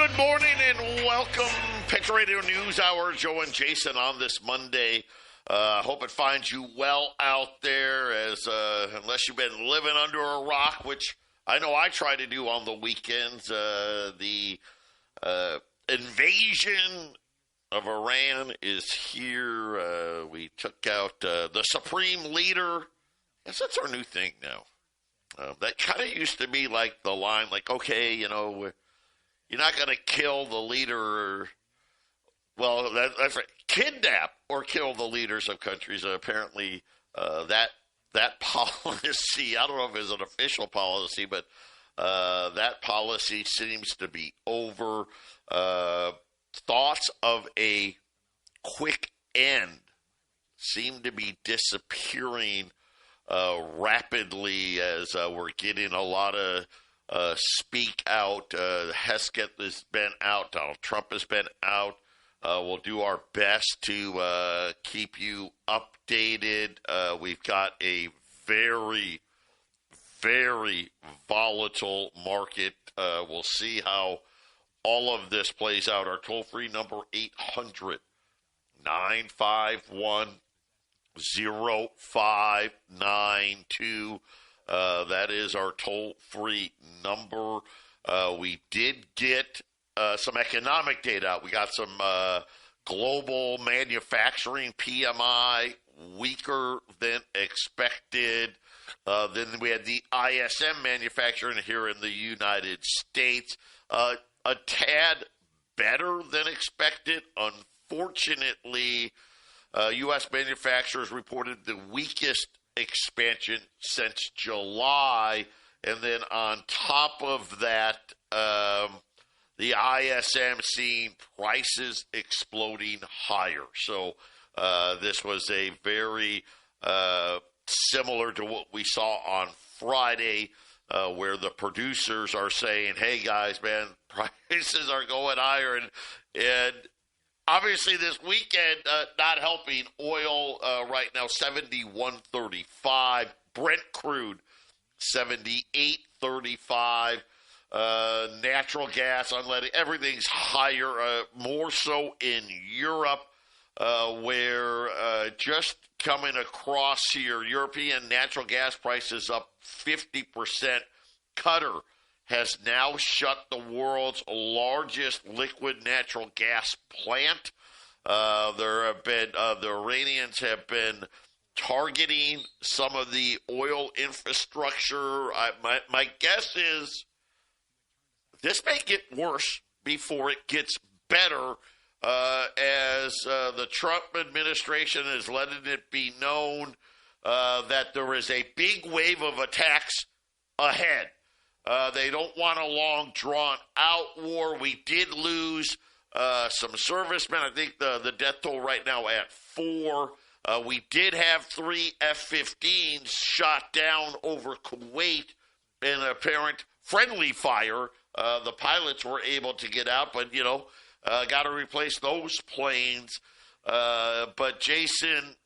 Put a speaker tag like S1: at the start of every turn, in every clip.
S1: Good morning and welcome. Patriot Radio News Hour. Joe and Jason on this Monday. Hope it finds you well out there, as unless you've been living under a rock, which I know I try to do on the weekends. The invasion of Iran is here. We took out the supreme leader. I guess that's our new thing now. That kind of used to be like the line, like, okay, you know, you're not going to kill the leader. Well, that's right. Kidnap or kill the leaders of countries. Apparently, that policy, I don't know if it's an official policy, but that policy seems to be over. Thoughts of a quick end seem to be disappearing rapidly as we're getting a lot of speak out. Hesketh has been out. Donald Trump has been out. We'll do our best to keep you updated. We've got a very, very volatile market. We'll see how all of this plays out. Our toll-free number, 800-951-0592. That is our toll-free number. We did get some economic data out. We got some global manufacturing PMI, weaker than expected. Then we had the ISM manufacturing here in the United States. A tad better than expected. Unfortunately, U.S. manufacturers reported the weakest expansion since July. And then on top of that, the ISM seeing prices exploding higher. So this was a very similar to what we saw on Friday, where the producers are saying, hey, guys, man, prices are going higher. And obviously this weekend, not helping. Oil right now, $71.35. Brent crude, $78.35. Natural gas, unleaded, everything's higher, more so in Europe, where just coming across here, European natural gas prices up 50%. Qatar has now shut the world's largest liquid natural gas plant. There have been the Iranians have been targeting some of the oil infrastructure. My guess is this may get worse before it gets better, as the Trump administration is letting it be known that there is a big wave of attacks ahead. They don't want a long, drawn-out war. We did lose some servicemen. I think the death toll right now at 4. We did have 3 F-15s shot down over Kuwait in apparent friendly fire. The pilots were able to get out, but, got to replace those planes. But, Jason,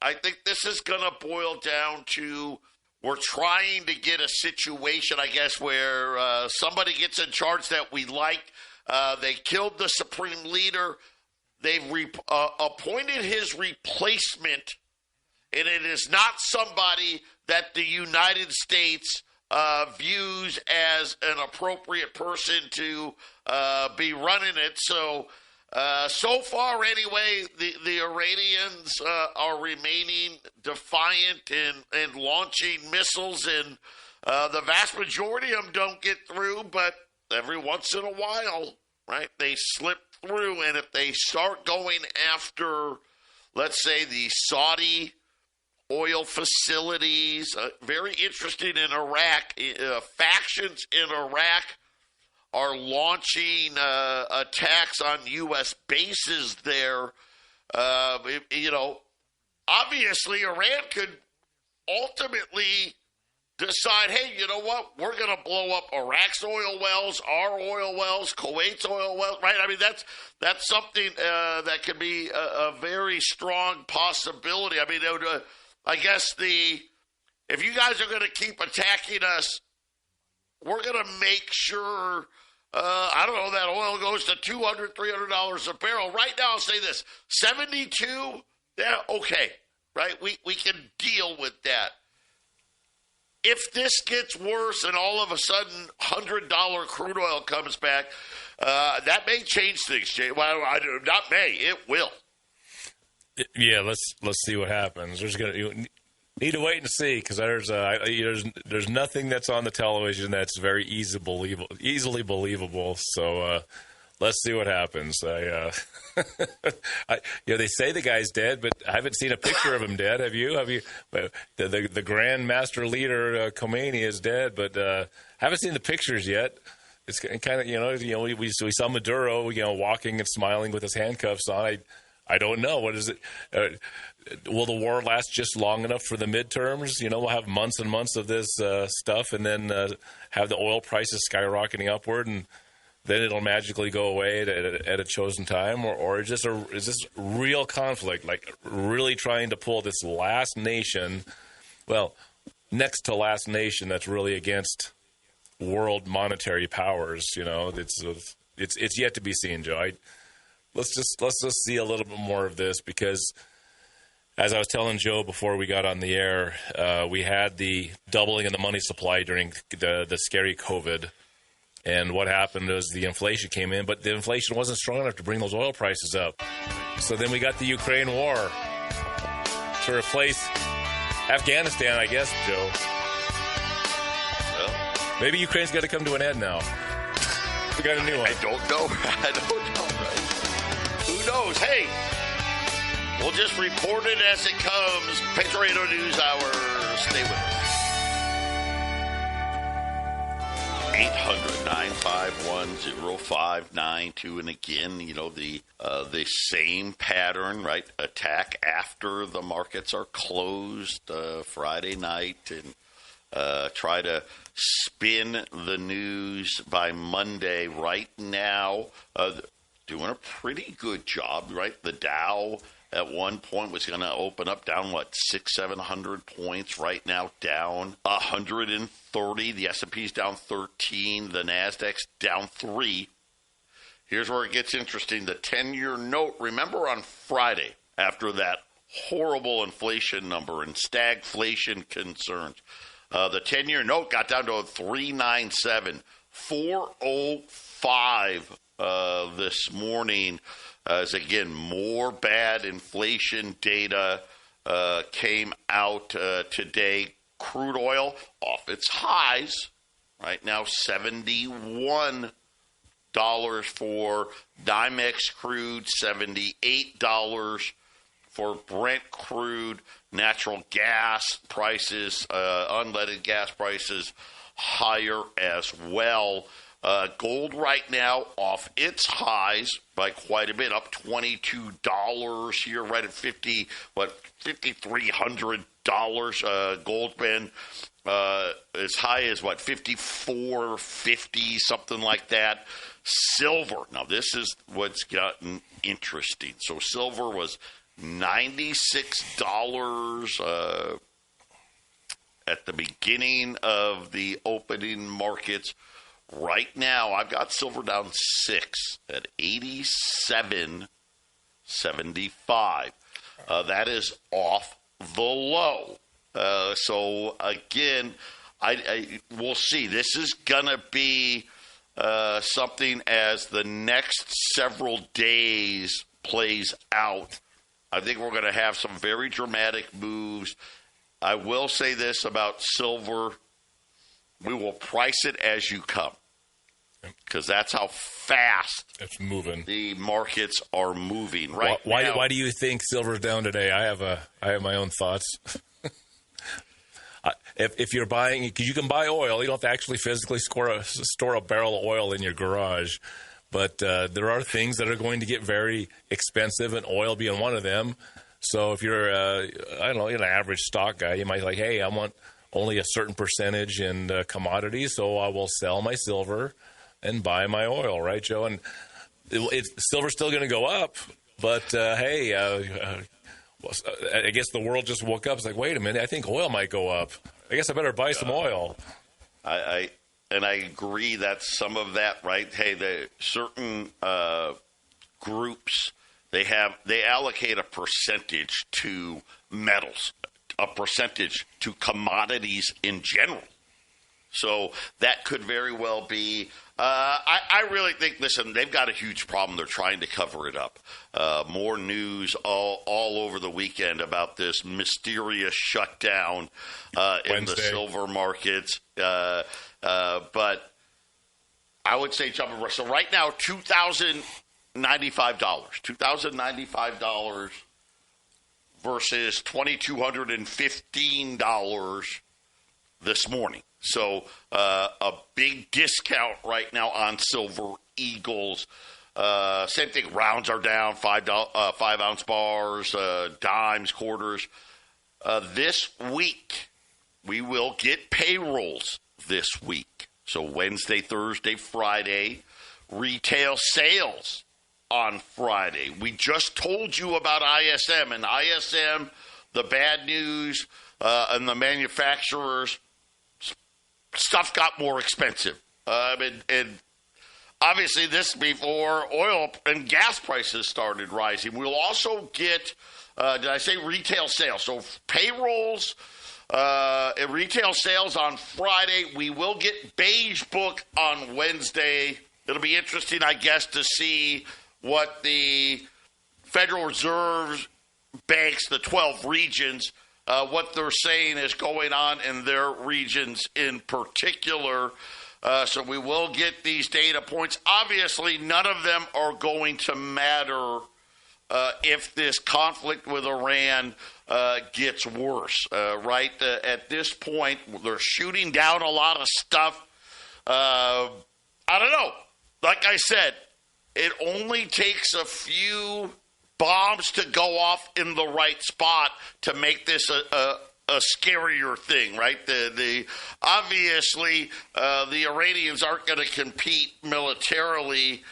S1: I think this is going to boil down to we're trying to get a situation, I guess, where somebody gets in charge that we like. They killed the supreme leader. They've appointed his replacement, and it is not somebody that the United States views as an appropriate person to be running it. So far anyway, the Iranians are remaining defiant and launching missiles, and the vast majority of them don't get through, but every once in a while, right, they slip through. And if they start going after, let's say, the Saudi oil facilities, very interesting in Iraq, factions in Iraq are launching attacks on U.S. bases there. Obviously Iran could ultimately decide, hey, you know what, we're going to blow up Iraq's oil wells, our oil wells, Kuwait's oil wells, right? I mean, that's something that could be a very strong possibility. I mean, I guess if you guys are going to keep attacking us, we're going to make sure I don't know, that oil goes to $200, $300 a barrel. Right now, I'll say this, 72, yeah, okay, right? We can deal with that. If this gets worse and all of a sudden $100 crude oil comes back, that may change things, Jay. Well, not may, it will.
S2: Yeah, let's see what happens. You need to wait and see, because there's nothing that's on the television that's very easily believable. So let's see what happens. They say the guy's dead, but I haven't seen a picture of him dead. Have you? The Grand Master Leader Khomeini is dead, but haven't seen the pictures yet. It's kind of we saw Maduro walking and smiling with his handcuffs on. I don't know. What is it? Will the war last just long enough for the midterms? We'll have months and months of this stuff, and then have the oil prices skyrocketing upward, and then it'll magically go away at a chosen time, or is this real conflict, like really trying to pull this last nation, next to last nation that's really against world monetary powers? It's yet to be seen, Joe. Let's just see a little bit more of this, because as I was telling Joe before we got on the air, we had the doubling in the money supply during the scary COVID. And what happened was the inflation came in, but the inflation wasn't strong enough to bring those oil prices up. So then we got the Ukraine war to replace Afghanistan, I guess, Joe. Well, maybe Ukraine's got to come to an end now. We got a new one.
S1: I don't know. Right? Who knows? Hey, we'll just report it as it comes. Patriot News Hour. Stay with us. 800-951-0592. And again, the same pattern, right? Attack after the markets are closed Friday night, and try to spin the news by Monday. Right now, doing a pretty good job, right? The Dow at one point was going to open up down, 600-700 points. Right now, down 130. The S&P's down 13. The Nasdaq's down 3. Here's where it gets interesting. The 10-year note, remember on Friday, after that horrible inflation number and stagflation concerns, the 10-year note got down to 397, 405 this morning. As again, more bad inflation data came out today. Crude oil off its highs, right now $71 for NYMEX crude, $78 for Brent crude. Natural gas prices, unleaded gas prices, higher as well. Gold right now off its highs by quite a bit, up $22 here, right at $5,300. Gold's been as high as $54.50, something like that. Silver, now this is what's gotten interesting. So silver was $96 at the beginning of the opening markets. Right now, I've got silver down 6 at $87.75. That is off the low. So again, we'll see. This is gonna be something as the next several days plays out. I think we're going to have some very dramatic moves. I will say this about silver. We will price it as you come, because that's how fast
S2: it's moving.
S1: The markets are moving right now.
S2: Why do you think silver's down today? I have my own thoughts. If you're buying, because you can buy oil, you don't have to actually physically store a barrel of oil in your garage. But there are things that are going to get very expensive, and oil being one of them. So if you're, an average stock guy, you might like, hey, I want only a certain percentage in commodities, so I will sell my silver and buy my oil, right, Joe? And silver's still going to go up, but hey, I guess the world just woke up. It's like, wait a minute, I think oil might go up. I guess I better buy some oil.
S1: and I agree that some of that, right? Hey, the certain groups, they allocate a percentage to metals, a percentage to commodities in general. So that could very well be. I really think, listen, they've got a huge problem. They're trying to cover it up. More news all over the weekend about this mysterious shutdown in the silver markets. But I would say jumping. So right now, $2,095 versus $2,215 this morning. So a big discount right now on Silver Eagles. Same thing. Rounds are down, 5-ounce bars, dimes, quarters. This week, we will get payrolls this week. So Wednesday, Thursday, Friday, retail sales on Friday. We just told you about ISM. And ISM, the bad news and the manufacturers, stuff got more expensive. And obviously this before oil and gas prices started rising. We'll also get, did I say retail sales? So payrolls and retail sales on Friday. We will get Beige Book on Wednesday. It'll be interesting, I guess, to see what the Federal Reserve banks, the 12 regions, what they're saying is going on in their regions in particular. So we will get these data points. Obviously, none of them are going to matter if this conflict with Iran gets worse, right? At this point, they're shooting down a lot of stuff. I don't know. Like I said, it only takes a few bombs to go off in the right spot to make this a scarier thing, right? Obviously, the Iranians aren't going to compete militarily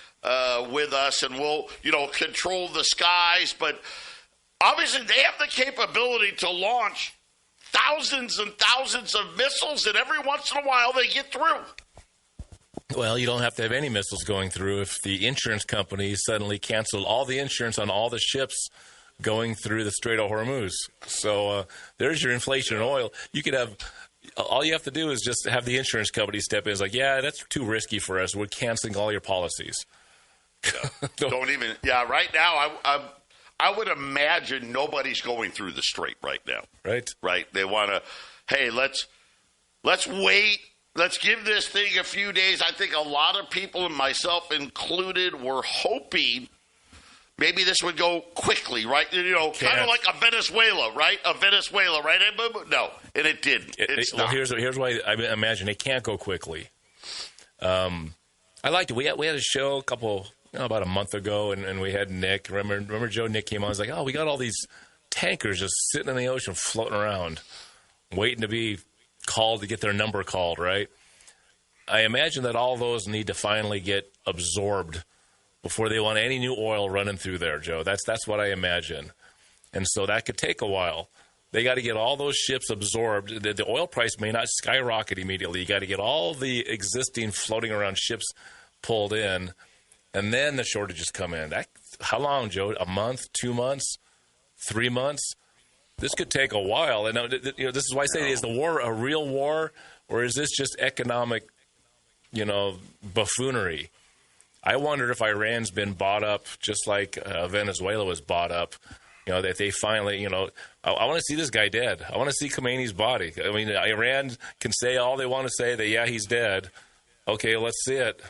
S1: with us, and we'll, control the skies. But obviously, they have the capability to launch thousands and thousands of missiles, and every once in a while, they get through.
S2: Well, you don't have to have any missiles going through if the insurance companies suddenly canceled all the insurance on all the ships going through the Strait of Hormuz. So there's your inflation in oil. You could have all you have to do is just have the insurance company step in. It's like, yeah, that's too risky for us. We're canceling all your policies.
S1: Don't even. Yeah, right now I would imagine nobody's going through the Strait right now. Right. They want to. Hey, let's wait. Let's give this thing a few days. I think a lot of people, and myself included, were hoping maybe this would go quickly, right? Kind of like a Venezuela, right? No, and it didn't.
S2: Well, here's why I imagine it can't go quickly. I liked it. We had a show about a month ago, and we had Nick. Remember Joe? Nick came on. I was like, we got all these tankers just sitting in the ocean, floating around, waiting to be called to get their number called, right? I imagine that all those need to finally get absorbed before they want any new oil running through there, Joe. That's what I imagine. And so that could take a while. They got to get all those ships absorbed. The oil price may not skyrocket immediately. You got to get all the existing floating around ships pulled in, and then the shortages come in. How long, Joe? A month, 2 months, 3 months? This could take a while. And this is why I say, is the war a real war, or is this just economic, buffoonery? I wondered if Iran's been bought up just like Venezuela was bought up, that they finally, I want to see this guy dead. I want to see Khomeini's body. I mean, Iran can say all they want to say that, yeah, he's dead. Okay, let's see it.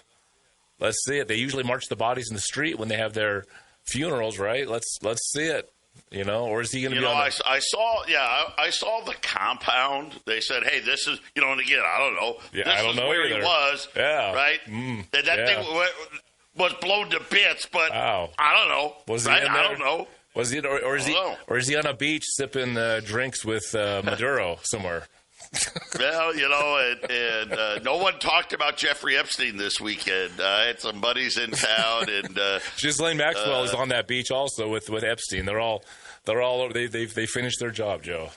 S2: They usually march the bodies in the street when they have their funerals, right? Let's see it. Or is he going to be on
S1: I saw the compound. They said, hey, this is, and again, I don't know.
S2: Yeah,
S1: this
S2: I don't know
S1: where
S2: either.
S1: He was, right? That thing was blown to bits, but I don't know.
S2: Was he in there? I don't know. Was he, or is he on a beach sipping drinks with Maduro somewhere?
S1: Well, and no one talked about Jeffrey Epstein this weekend. I had some buddies in town, and
S2: Ghislaine Maxwell is on that beach also with Epstein. They finished their job, Joe.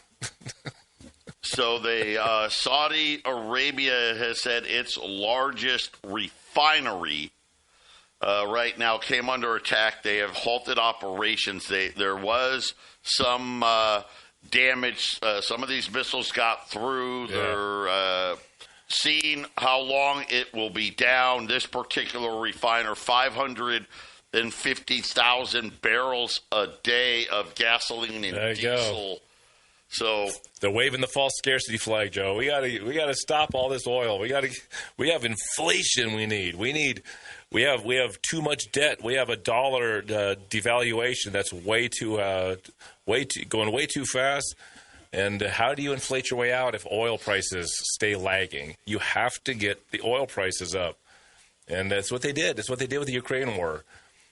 S1: So Saudi Arabia has said its largest refinery right now came under attack. They have halted operations. There was some damage. Some of these missiles got through.
S2: Yeah.
S1: They're seeing how long it will be down. This particular refiner, 550,000 barrels a day of gasoline and diesel.
S2: Go.
S1: So
S2: they're waving the false scarcity flag, Joe. We gotta stop all this oil. We have inflation. We have too much debt. We have a dollar devaluation that's going way too fast. And how do you inflate your way out if oil prices stay lagging? You have to get the oil prices up. And that's what they did. That's what they did with the Ukraine war.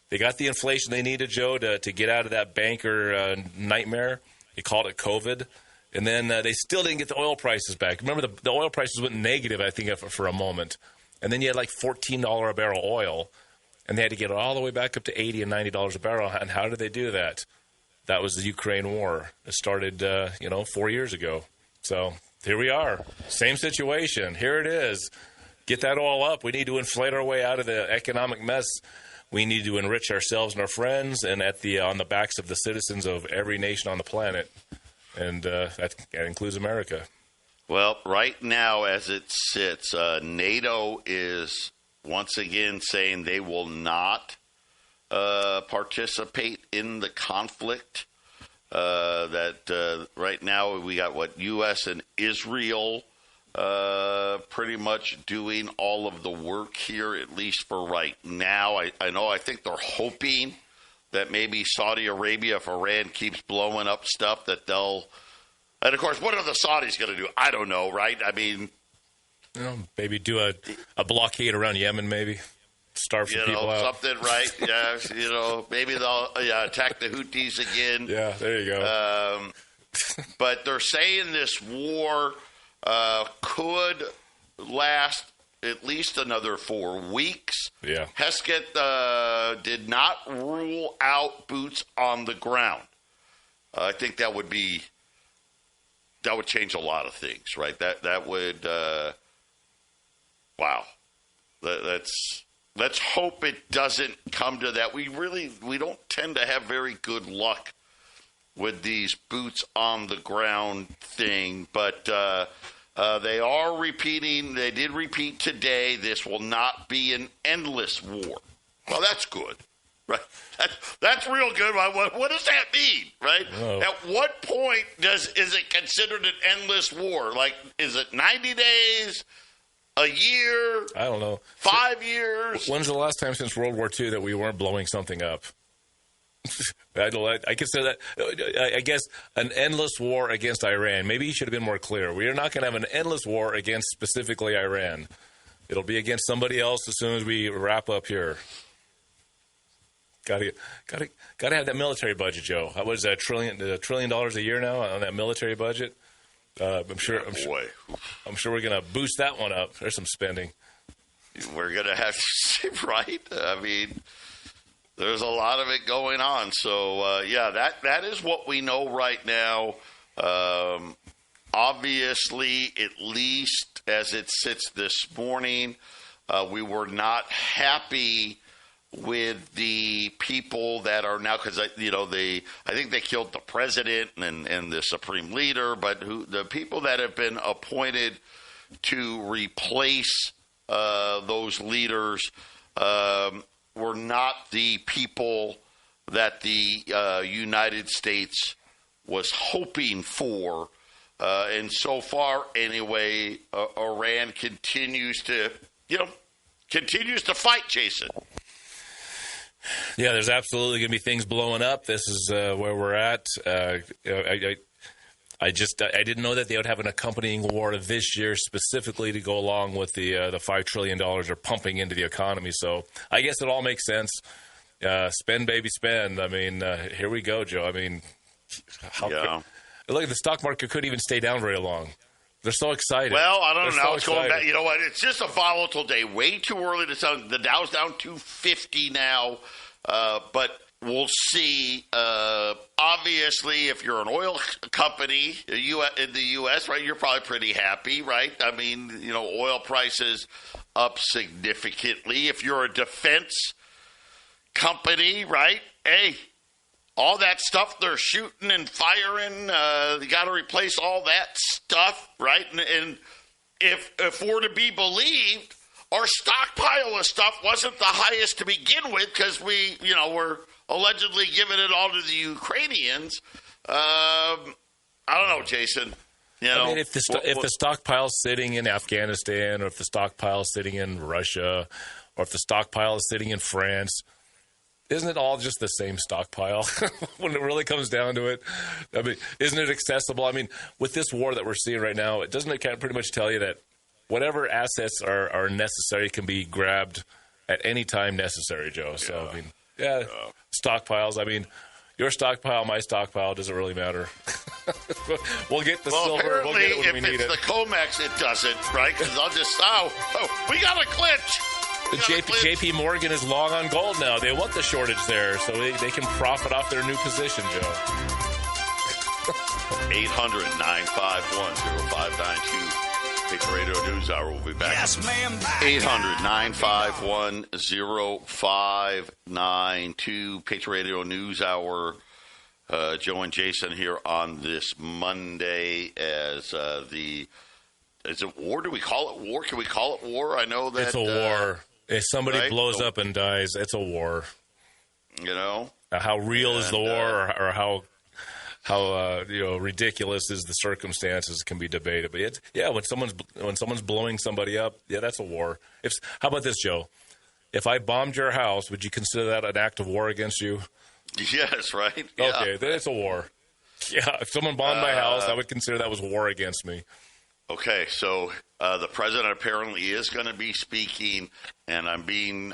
S2: They got the inflation they needed, Joe, to get out of that banker nightmare. They called it COVID. And then they still didn't get the oil prices back. Remember, the oil prices went negative, I think, for a moment. And then you had like $14 a barrel oil. And they had to get it all the way back up to $80 and $90 a barrel. And how did they do that? That was the Ukraine war. It started, 4 years ago. So here we are. Same situation. Here it is. Get that all up. We need to inflate our way out of the economic mess. We need to enrich ourselves and our friends, and on the backs of the citizens of every nation on the planet, and that includes America.
S1: Well, right now, as it sits, NATO is once again saying they will not participate in the conflict. Right now we got U.S. and Israel pretty much doing all of the work here, at least for right now. I think they're hoping that maybe Saudi Arabia, if Iran keeps blowing up stuff, that they'll... And, of course, what are the Saudis going to do? I don't know, right? I mean...
S2: maybe do a blockade around Yemen, maybe. Starve some people out.
S1: Something, right? Yeah, maybe they'll attack the Houthis again.
S2: Yeah, there you go.
S1: But they're saying this war could last at least another 4 weeks.
S2: Yeah.
S1: Hesketh did not rule out boots on the ground. I think that would change a lot of things, right? That would wow. Let's hope it doesn't come to that. We don't tend to have very good luck with these boots on the ground thing, but they are repeating. They did repeat today. This will not be an endless war. Well, that's good, right? That's real good. What does that mean, right?
S2: Oh.
S1: At what point is it considered an endless war? Like, is it 90 days? A year?
S2: I don't know.
S1: 5 years?
S2: When's the last time since World War II that we weren't blowing something up? I consider that, I guess, an endless war against Iran. Maybe you should have been more clear. We are not going to have an endless war against specifically Iran. It'll be against somebody else as soon as we wrap up here. Got to have that military budget, Joe. What is that, $1 trillion a year now on that military budget? I'm sure we're going to boost that one up. There's some spending.
S1: We're going to have to, right? I mean, there's a lot of it going on. So, that is what we know right now. Obviously, at least as it sits this morning, we were not happy with the people that are now, because I think they killed the president and the supreme leader, but the people that have been appointed to replace those leaders were not the people that the United States was hoping for, and so far anyway, Iran continues to fight, Jason.
S2: Yeah, there's absolutely going to be things blowing up. This is where we're at. I didn't know that they would have an accompanying war this year specifically to go along with the $5 trillion they're pumping into the economy. So I guess it all makes sense. Spend, baby, spend. I mean, here we go, Joe. I mean, look, the stock market couldn't even stay down very long. They're so excited.
S1: Well, I don't know.
S2: So
S1: it's going back. You know what? It's just a volatile day. Way too early to tell. The Dow's down 250 now. But we'll see. Obviously, if you're an oil company in the U.S., right, you're probably pretty happy, right? I mean, oil prices up significantly. If you're a defense company, right, hey, all that stuff they're shooting and firing, you got to replace all that stuff, right? And if we're to be believed, our stockpile of stuff wasn't the highest to begin with because we, were allegedly giving it all to the Ukrainians. I don't know, Jason.
S2: I mean, if the stockpile's sitting in Afghanistan, or if the stockpile's sitting in Russia, or if the stockpile is sitting in France, isn't it all just the same stockpile when it really comes down to it? I mean, isn't it accessible? I mean, with this war that we're seeing right now, doesn't it kind of pretty much tell you that whatever assets are necessary can be grabbed at any time necessary, Joe? Yeah. So, I mean, stockpiles. I mean, your stockpile, my stockpile, doesn't really matter. We'll get the silver. We'll get it when we need it.
S1: If it's the COMEX, it doesn't, right? Because I'll just, we got a clinch.
S2: JP Morgan is long on gold now. They want the shortage there, so they can profit off their new position, Joe.
S1: 800-951-0592. Patriot Radio News Hour. We'll be back.
S3: Yes, ma'am.
S1: 800-951-0592. Patriot Radio News Hour. Joe and Jason here on this Monday as is it war? Do we call it war? Can we call it war? I know that
S2: it's a war. If somebody blows up and dies, it's a war. How real is the war, or how ridiculous is the circumstances can be debated. But when someone's blowing somebody up, that's a war. How about this, Joe? If I bombed your house, would you consider that an act of war against you?
S1: Yes, right. Yeah.
S2: Okay, then it's a war. Yeah, if someone bombed my house, I would consider that was war against me.
S1: Okay, so the president apparently is going to be speaking, and I'm being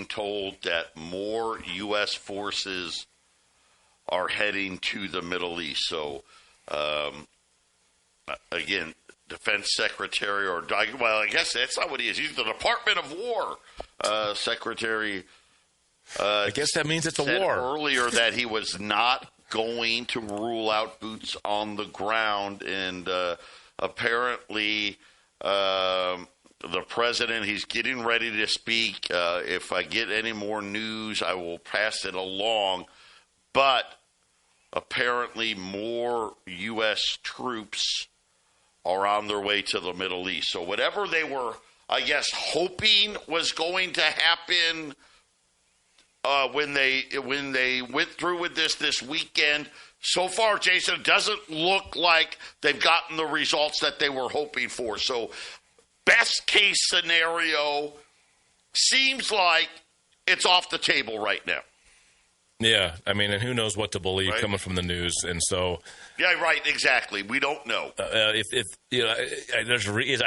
S1: told that more U.S. forces are heading to the Middle East. So, again, Defense Secretary, I guess that's not what he is. He's the Department of War Secretary.
S2: I guess that means it's a war.
S1: Earlier that he was not going to rule out boots on the ground, and apparently the president, he's getting ready to speak. If I get any more news, I will pass it along. But apparently more U.S. troops are on their way to the Middle East. So whatever they were, I guess, hoping was going to happen when they went through with this weekend, so far, Jason, it doesn't look like they've gotten the results that they were hoping for. So best case scenario seems like it's off the table right now.
S2: Yeah, I mean, and who knows what to believe coming from the news, and so.
S1: Yeah, right, exactly. We don't know.
S2: I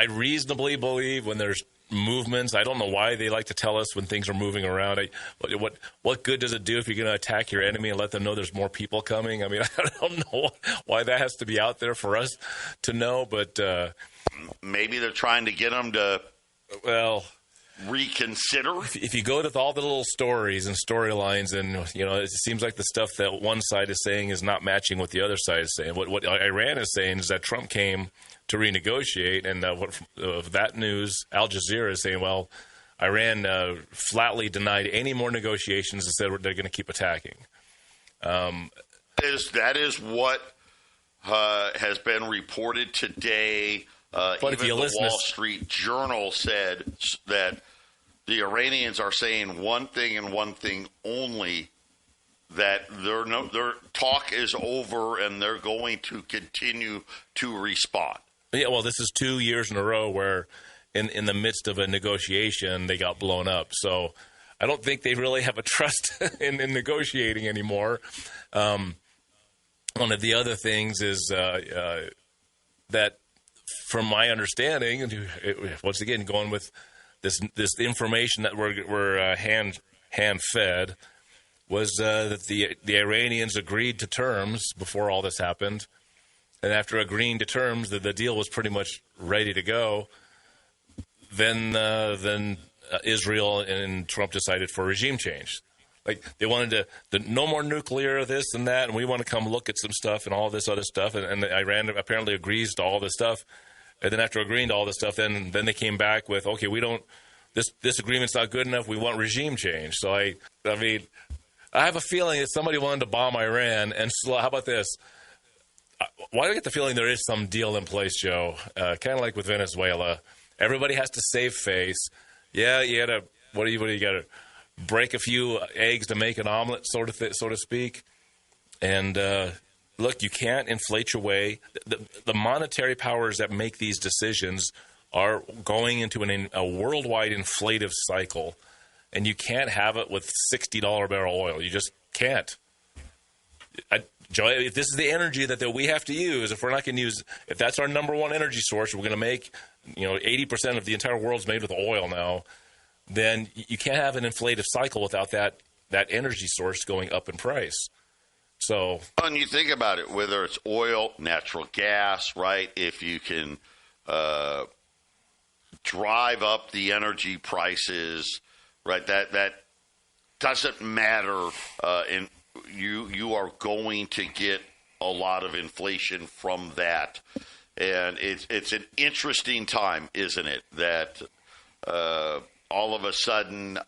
S2: reasonably believe when there's movements. I don't know why they like to tell us when things are moving around. What good does it do if you're going to attack your enemy and let them know there's more people coming? I mean, I don't know why that has to be out there for us to know, but
S1: maybe they're trying to get them to reconsider.
S2: If you go to all the little stories and storylines, and it seems like the stuff that one side is saying is not matching what the other side is saying. What Iran is saying is that Trump came to renegotiate, and that news, Al Jazeera is saying, well, Iran flatly denied any more negotiations and said they're going to keep attacking.
S1: That is what has been reported today. But even the Wall Street Journal said that the Iranians are saying one thing and one thing only, that their talk is over and they're going to continue to respond.
S2: Yeah, well, this is 2 years in a row where in the midst of a negotiation, they got blown up. So I don't think they really have a trust in negotiating anymore. One of the other things is that, from my understanding, once again, going with this information that we're hand-fed, was that the Iranians agreed to terms before all this happened. And after agreeing to terms, the deal was pretty much ready to go. Then Israel and Trump decided for regime change. Like they wanted no more nuclear, this and that, and we want to come look at some stuff and all this other stuff. And Iran apparently agrees to all this stuff. And then after agreeing to all this stuff, then they came back with, okay, we don't. This agreement's not good enough. We want regime change. So I mean, I have a feeling that somebody wanted to bomb Iran. And how about this? Why do I get the feeling there is some deal in place, Joe? Kind of like with Venezuela. Everybody has to save face. Yeah, you got to. What do you got to break a few eggs to make an omelet, so to speak? And look, you can't inflate your way. The monetary powers that make these decisions are going into a worldwide inflative cycle, and you can't have it with $60 barrel oil. You just can't. Joe, if this is the energy that we have to use, if we're not going to use, if that's our number one energy source, we're going to make, 80% of the entire world's made with oil now, then you can't have an inflative cycle without that energy source going up in price. So,
S1: and you think about it, whether it's oil, natural gas, right? If you can drive up the energy prices, right? That doesn't matter. You are going to get a lot of inflation from that, and it's an interesting time, isn't it? That all of a sudden.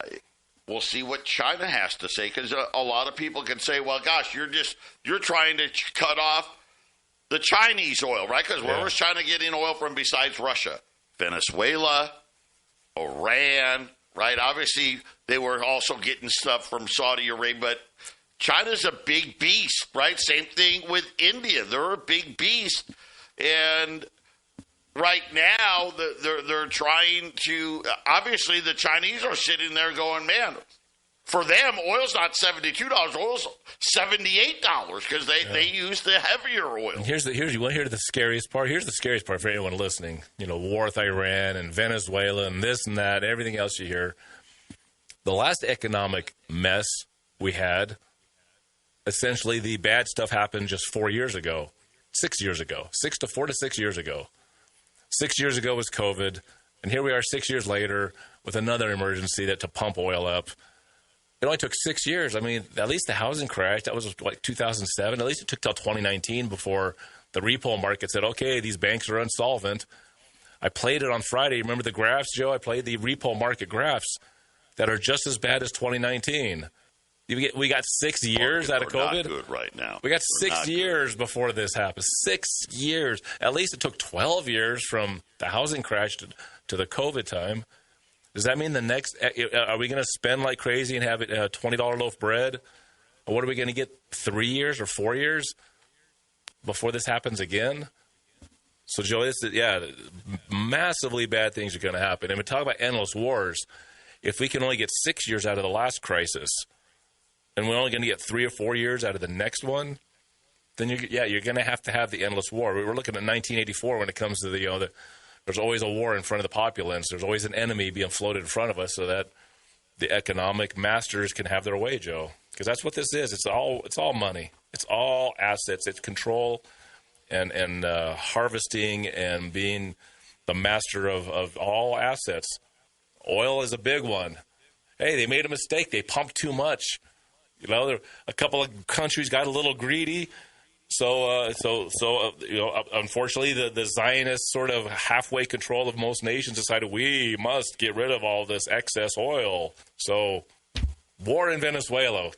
S1: We'll see what China has to say, because a lot of people can say, well, gosh, you're trying to cut off the Chinese oil, right? Because where was China getting oil from besides Russia? Venezuela, Iran, right? Obviously, they were also getting stuff from Saudi Arabia, but China's a big beast, right? Same thing with India. They're a big beast. And right now, they're trying to – obviously, the Chinese are sitting there going, man, for them, oil's not $72. Oil's $78 because they use the heavier oil.
S2: And you want to hear the scariest part? Here's the scariest part for anyone listening. War with Iran and Venezuela and this and that, everything else you hear. The last economic mess we had, essentially the bad stuff happened just 4 years ago, 6 years ago, 4 to 6 years ago. 6 years ago was COVID, and here we are 6 years later with another emergency to pump oil up. It only took 6 years. I mean, at least the housing crash, that was like 2007. At least it took till 2019 before the repo market said, okay, these banks are insolvent. I played it on Friday. Remember the graphs, Joe? I played the repo market graphs that are just as bad as 2019. We got 6 years out of COVID.
S1: Not good right now.
S2: We got 6 years before this happened. 6 years. At least it took 12 years from the housing crash to the COVID time. Does that mean the next? Are we going to spend like crazy and have a $20 loaf bread? Or what are we going to get? 3 years or 4 years before this happens again? So, Joe, massively bad things are going to happen. And we talk about endless wars. If we can only get 6 years out of the last crisis, and we're only going to get 3 or 4 years out of the next one, then you're going to have the endless war. We were looking at 1984 when it comes to there's always a war in front of the populace. There's always an enemy being floated in front of us so that the economic masters can have their way, Joe. Because that's what this is. It's all money. It's all assets. It's control and harvesting and being the master of all assets. Oil is a big one. Hey, they made a mistake. They pumped too much. A couple of countries got a little greedy. So unfortunately, the Zionist sort of halfway control of most nations decided we must get rid of all this excess oil. So, war in Venezuela,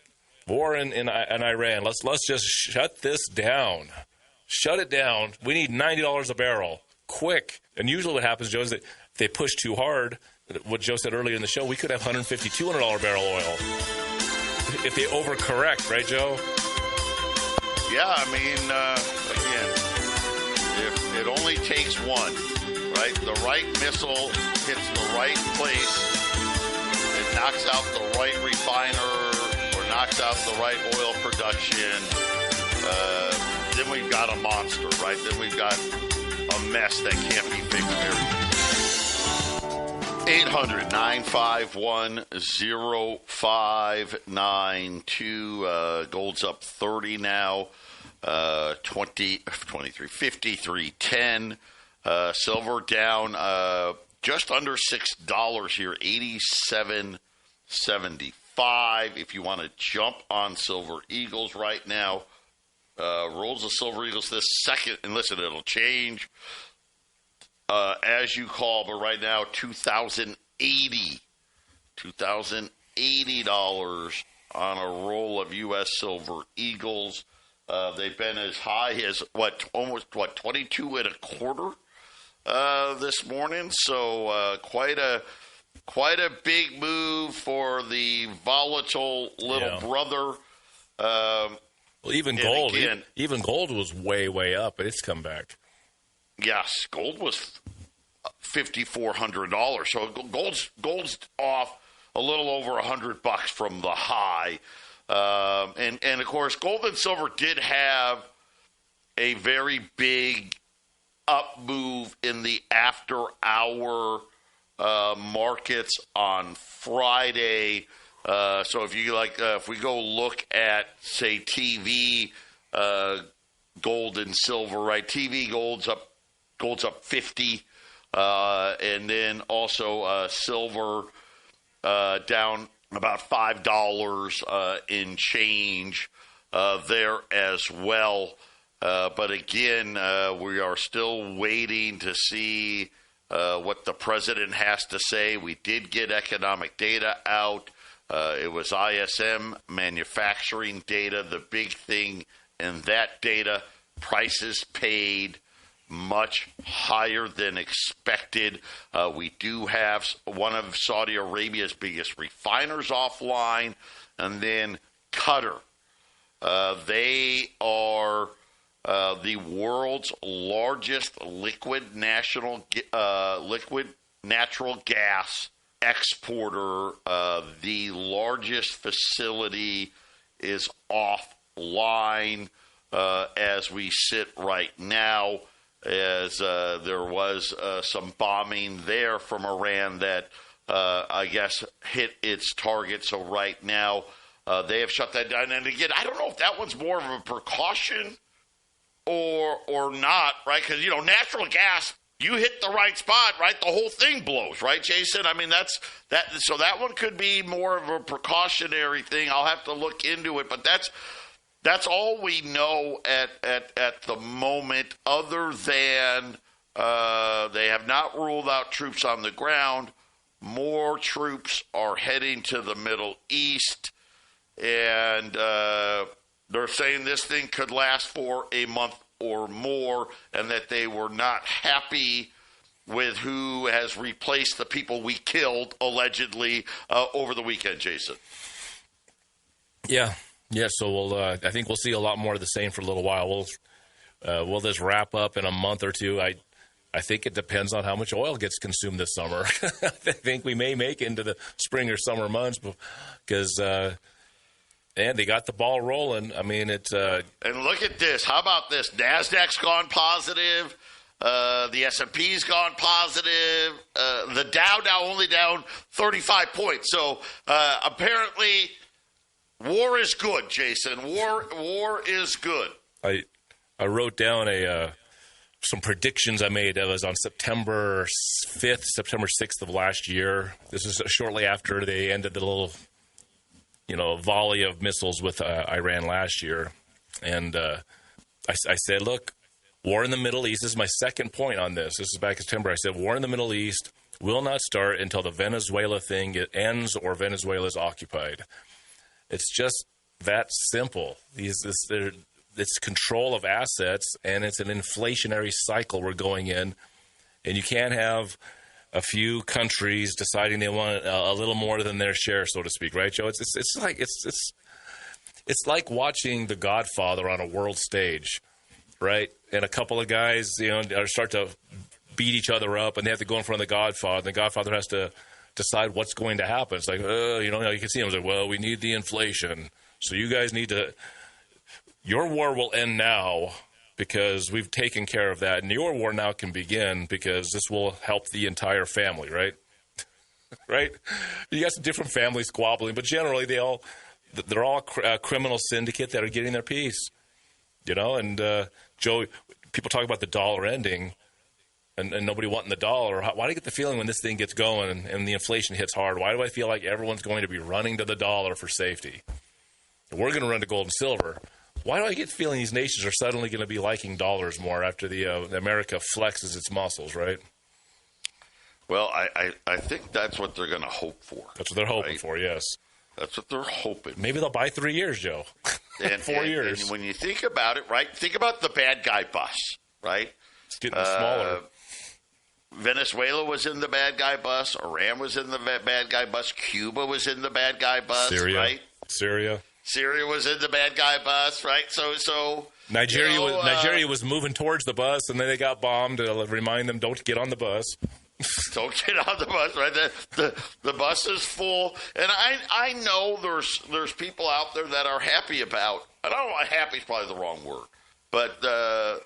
S2: war in Iran. Let's just shut this down. Shut it down. We need $90 a barrel, quick. And usually, what happens, Joe, is that if they push too hard, what Joe said earlier in the show, we could have $150, $200 barrel oil if they overcorrect, right, Joe?
S1: Yeah, I mean, again, if it only takes one, right? The right missile hits the right place, it knocks out the right refiner or knocks out the right oil production, then we've got a monster, right? Then we've got a mess that can't be fixed very easily. 800-951-0592. Gold's up 30 now. 23, 53.10. Silver down just under $6 here, 87.75. If you want to jump on Silver Eagles right now, rolls of Silver Eagles this second, and listen, it'll change as you call, but right now, $2,080 on a roll of U.S. Silver Eagles. They've been as high as, almost 22 and a quarter this morning. So quite a big move for the volatile little brother.
S2: Well, even gold,
S1: again,
S2: even gold was way up, but it's come back.
S1: Yes, gold was $5,400. So gold's off a little over $100 from the high. And of course, gold and silver did have a very big up move in the after-hour markets on Friday. So if you if we go look at, say, TV, gold and silver, right? TV gold's up 50, and then also silver down about $5 in change there as well. But again, we are still waiting to see what the president has to say. We did get economic data out. It was ISM manufacturing data. The big thing in that data, prices paid much higher than expected. We do have one of Saudi Arabia's biggest refiners offline, and then Qatar. They are the world's largest liquid natural gas exporter. The largest facility is offline as we sit right now, as there was some bombing there from Iran that I guess hit its target. So right now they have shut that down. And again, I don't know if that one's more of a precaution or not, right? Because, natural gas, you hit the right spot, right? The whole thing blows, right, Jason? I mean, so that one could be more of a precautionary thing. I'll have to look into it, but that's all we know at the moment, other than they have not ruled out troops on the ground. More troops are heading to the Middle East, and they're saying this thing could last for a month or more, and that they were not happy with who has replaced the people we killed, allegedly, over the weekend, Jason.
S2: Yeah, so I think we'll see a lot more of the same for a little while. Will this wrap up in a month or two? I think it depends on how much oil gets consumed this summer. I think we may make it into the spring or summer months because and they got the ball rolling. I mean, it's
S1: and look at this. How about this? NASDAQ's gone positive. The S&P's gone positive. The Dow now only down 35 points. So apparently, war is good, Jason. War is good.
S2: I wrote down some predictions I made. That was on September 5th, September 6th of last year. This is shortly after they ended the little volley of missiles with Iran last year. And I said, look, war in the Middle East, this is my second point on this. This is back in September. I said, war in the Middle East will not start until the Venezuela thing ends or Venezuela is occupied. It's just that simple. It's control of assets, and it's an inflationary cycle we're going in. And you can't have a few countries deciding they want a little more than their share, so to speak, right, Joe? It's like watching The Godfather on a world stage, right? And a couple of guys, start to beat each other up, and they have to go in front of the Godfather. And the Godfather has to decide what's going to happen. It's like, you can see him like, well, we need the inflation, so you guys need to. Your war will end now because we've taken care of that, and your war now can begin because this will help the entire family, right? Right? You got some different families squabbling, but generally they're all a criminal syndicate that are getting their piece, And Joe, people talk about the dollar ending. and nobody wanting the dollar. Why do I get the feeling when this thing gets going and the inflation hits hard, why do I feel like everyone's going to be running to the dollar for safety? We're going to run to gold and silver. Why do I get the feeling these nations are suddenly going to be liking dollars more after the America flexes its muscles, right?
S1: Well, I think that's what they're going to hope for.
S2: That's what they're hoping for, yes.
S1: That's what they're hoping.
S2: Maybe they'll buy 3 years, Joe.
S1: And,
S2: 4 years.
S1: And when you think about it, right, think about the bad guy bus, right?
S2: It's getting smaller.
S1: Venezuela was in the bad guy bus. Iran was in the bad guy bus. Cuba was in the bad guy bus, right?
S2: Syria
S1: was in the bad guy bus, right? So
S2: Nigeria was moving towards the bus, and then they got bombed to remind them, don't get on the bus.
S1: Don't get on the bus, right? The bus is full, and I know there's people out there that are happy about. I don't know. Happy is probably the wrong word, but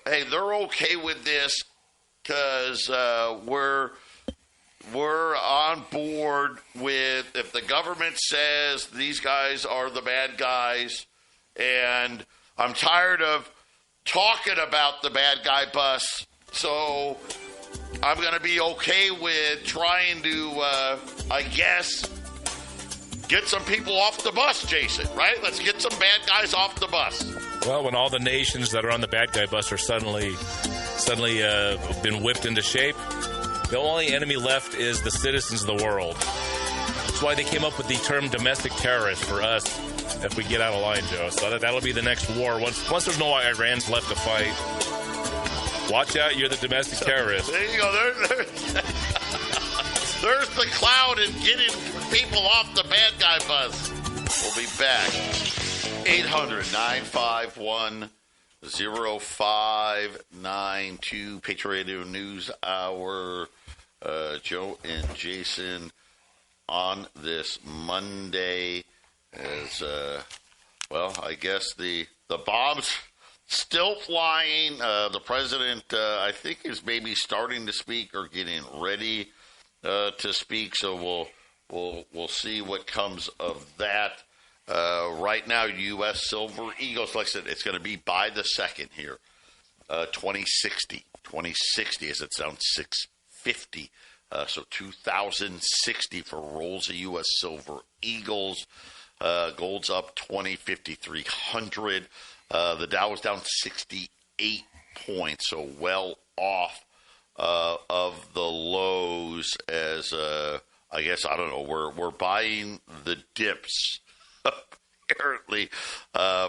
S1: hey, they're okay with this because we're on board with if the government says these guys are the bad guys, and I'm tired of talking about the bad guy bus, so I'm going to be okay with trying to, I guess, get some people off the bus, Jason, right? Let's get some bad guys off the bus.
S2: Well, when all the nations that are on the bad guy bus are suddenly been whipped into shape, the only enemy left is the citizens of the world. That's why they came up with the term domestic terrorist for us if we get out of line, Joe. So that'll be the next war. Once there's no Irans left to fight, watch out, you're the domestic terrorist.
S1: There you go. There's the cloud and getting people off the bad guy bus. We'll be back. 800-951-0592. Patriot Radio News Hour. Joe and Jason on this Monday. As, I guess the bombs still flying. The president, I think, is maybe starting to speak or getting ready to speak. So we'll see what comes of that. Right now, U.S. Silver Eagles, like I said, it's going to be by the second here. 2060. 2060, as it sounds, 650. So 2060 for rolls of U.S. Silver Eagles. Gold's up 5,300. The Dow was down 68 points, so well off of the lows. As I guess I don't know, we're buying the dips apparently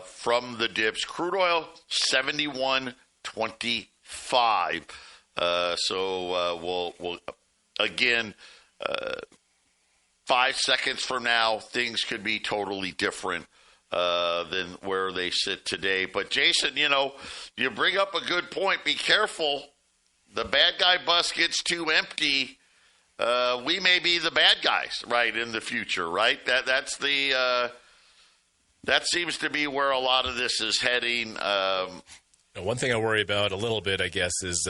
S1: from the dips. Crude oil 71.25. So we'll again. 5 seconds from now, things could be totally different than where they sit today. But, Jason, you bring up a good point. Be careful. The bad guy bus gets too empty. We may be the bad guys, right, in the future, right? That seems to be where a lot of this is heading.
S2: One thing I worry about a little bit, I guess, is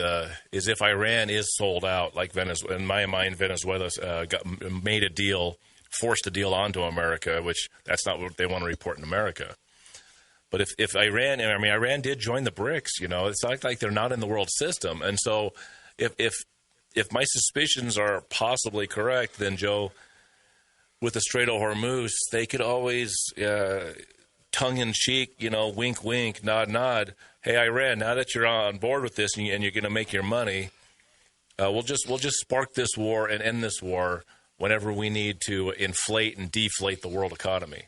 S2: if Iran is sold out, like Venezuela. In my mind, Venezuela forced a deal onto America, which that's not what they want to report in America. But if Iran, Iran did join the BRICS, it's not like they're not in the world system. And so if my suspicions are possibly correct, then, Joe, with the Strait of Hormuz, they could always, tongue-in-cheek, wink, wink, nod, nod. Hey, Iran, now that you're on board with this and you're going to make your money, we'll just spark this war and end this war whenever we need to inflate and deflate the world economy.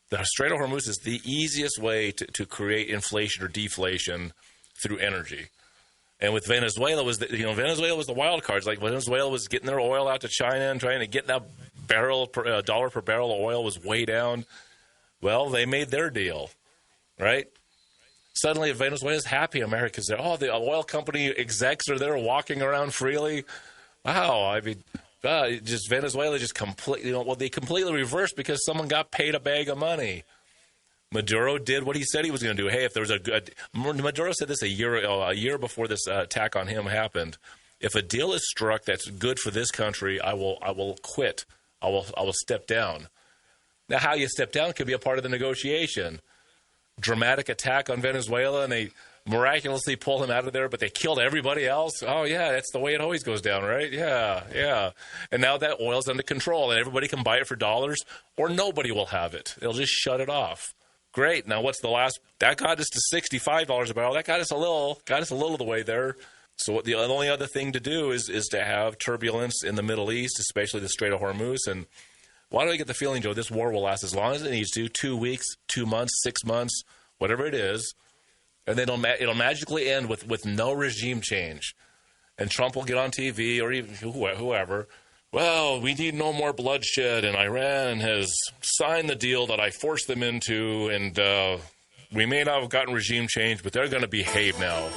S2: The Strait of Hormuz is the easiest way to create inflation or deflation through energy. And with Venezuela Venezuela was the wild cards. Like Venezuela was getting their oil out to China and trying to get that dollar per barrel of oil was way down. Well, they made their deal, right? Suddenly, Venezuela's happy. America's there. Oh, the oil company execs are there walking around freely. Wow. Venezuela just completely, they completely reversed because someone got paid a bag of money. Maduro did what he said he was going to do. Hey, if there was Maduro said this a year before this attack on him happened. If a deal is struck that's good for this country, I will quit. I will step down. Now, how you step down could be a part of the negotiation. Dramatic attack on Venezuela, and miraculously pull him out of there, but they killed everybody else. Oh, yeah, that's the way it always goes down, right? Yeah. And now that oil's under control, and everybody can buy it for dollars, or nobody will have it. They'll just shut it off. Great. Now, what's the last? That got us to $65 a barrel. That got us a little of the way there. So the only other thing to do is to have turbulence in the Middle East, especially the Strait of Hormuz. And why do I get the feeling, Joe, this war will last as long as it needs to, 2 weeks, 2 months, 6 months, whatever it is. And then it'll magically end with no regime change. And Trump will get on TV, or even whoever. Well, we need no more bloodshed, and Iran has signed the deal that I forced them into, and we may not have gotten regime change, but they're going to behave now.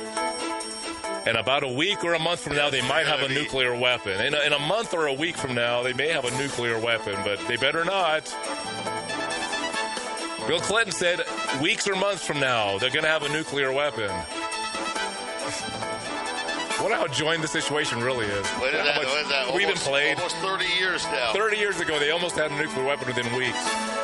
S2: And about a week or a month from now, they might have a nuclear weapon. In a month or a week from now, they may have a nuclear weapon, but they better not. Bill Clinton said weeks or months from now, they're going to have a nuclear weapon. Wonder how joined the situation really is.
S1: What is that?
S2: We've been played.
S1: Almost 30 years now.
S2: 30 years ago, they almost had a nuclear weapon within weeks.